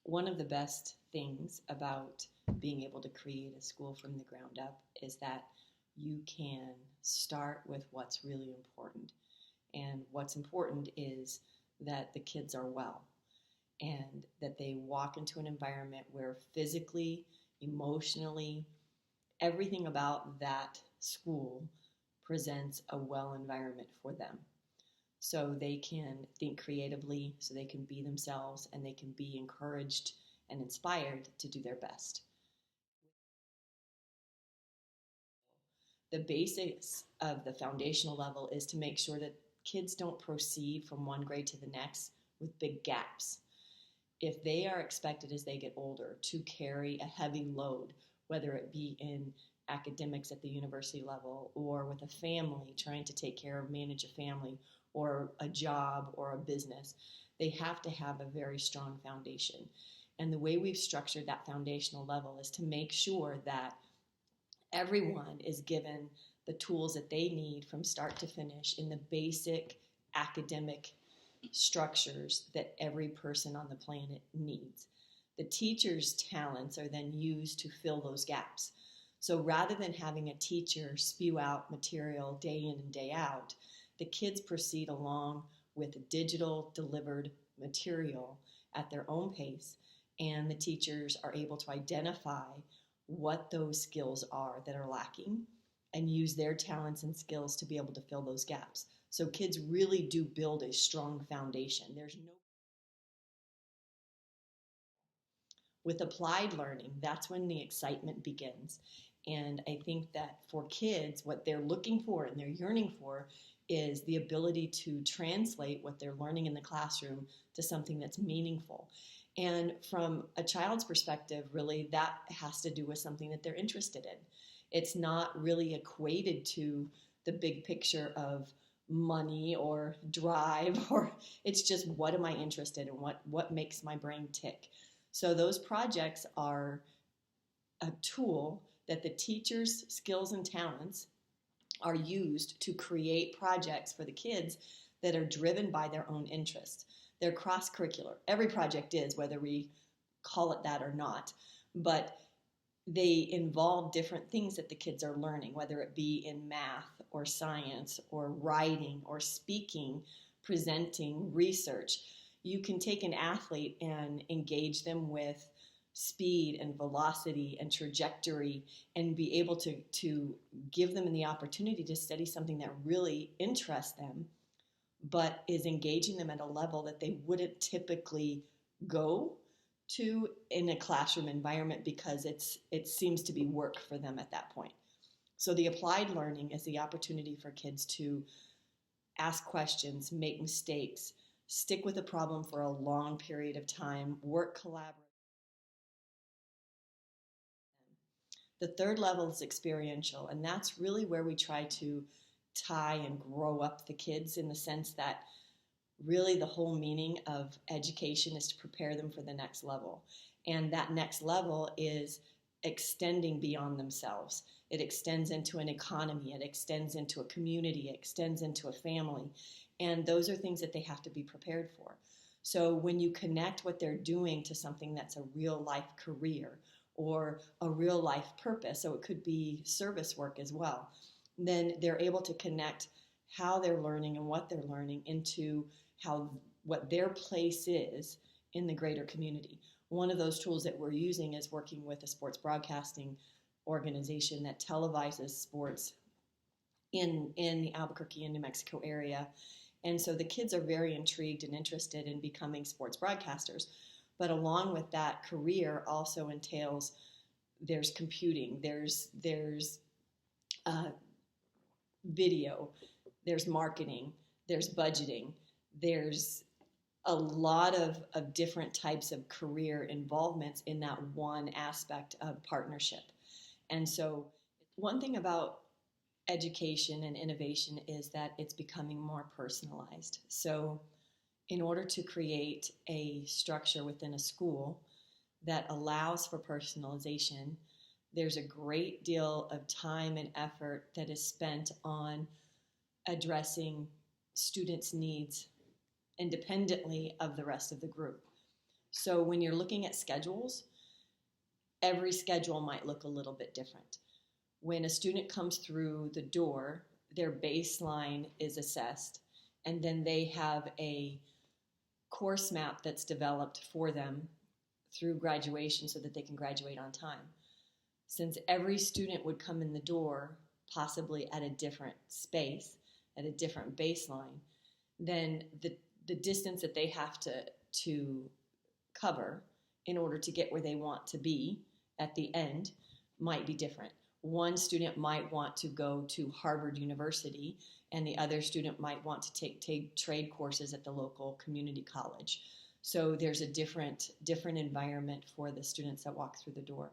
One of the best things about being able to create a school from the ground up is that you can start with what's really important. And what's important is that the kids are well and that they walk into an environment where physically, emotionally, everything about that school presents a well environment for them. So they can think creatively, so they can be themselves, and they can be encouraged and inspired to do their best. The basics of the foundational level is to make sure that kids don't proceed from one grade to the next with big gaps. If they are expected as they get older to carry a heavy load, whether it be in academics at the university level or with a family trying to take care of, manage a family or a job or a business, they have to have a very strong foundation. And the way we've structured that foundational level is to make sure that everyone is given the tools that they need from start to finish in the basic academic structures that every person on the planet needs. The teacher's talents are then used to fill those gaps. So rather than having a teacher spew out material day in and day out, the kids proceed along with digital delivered material at their own pace, and the teachers are able to identify what those skills are that are lacking and use their talents and skills to be able to fill those gaps. So kids really do build a strong foundation. There's no With applied learning, that's when the excitement begins. And I think that for kids, what they're looking for and they're yearning for is the ability to translate what they're learning in the classroom to something that's meaningful. And from a child's perspective, really, that has to do with something that they're interested in. It's not really equated to the big picture of money or drive, or it's just what am I interested in, what makes my brain tick. So those projects are a tool that the teacher's skills and talents are used to create projects for the kids that are driven by their own interests. They're cross-curricular. Every project is, whether we call it that or not, but they involve different things that the kids are learning, whether it be in math or science or writing or speaking, presenting, research. You can take an athlete and engage them with speed and velocity and trajectory and be able to give them the opportunity to study something that really interests them, but is engaging them at a level that they wouldn't typically go to in a classroom environment because it seems to be work for them at that point. So the applied learning is the opportunity for kids to ask questions, make mistakes, stick with a problem for a long period of time, work collaboratively. The third level is experiential, and that's really where we try to tie and grow up the kids in the sense that really the whole meaning of education is to prepare them for the next level. And that next level is extending beyond themselves. It extends into an economy, it extends into a community, it extends into a family. And those are things that they have to be prepared for. So when you connect what they're doing to something that's a real life career or a real life purpose, so it could be service work as well, then they're able to connect how they're learning and what they're learning into how what their place is in the greater community. One of those tools that we're using is working with a sports broadcasting organization that televises sports in the Albuquerque and New Mexico area. And so the kids are very intrigued and interested in becoming sports broadcasters. But along with that career also entails there's computing, there's video, there's marketing, there's budgeting, there's a lot of different types of career involvements in that one aspect of partnership. And so one thing about education and innovation is that it's becoming more personalized. So in order to create a structure within a school that allows for personalization, there's a great deal of time and effort that is spent on addressing students' needs independently of the rest of the group. So when you're looking at schedules, every schedule might look a little bit different. When a student comes through the door, their baseline is assessed, and then they have a course map that's developed for them through graduation so that they can graduate on time. Since every student would come in the door possibly at a different space, at a different baseline, then the distance that they have to cover in order to get where they want to be at the end might be different. One student might want to go to Harvard University, and the other student might want to take trade courses at the local community college. So there's a different environment for the students that walk through the door.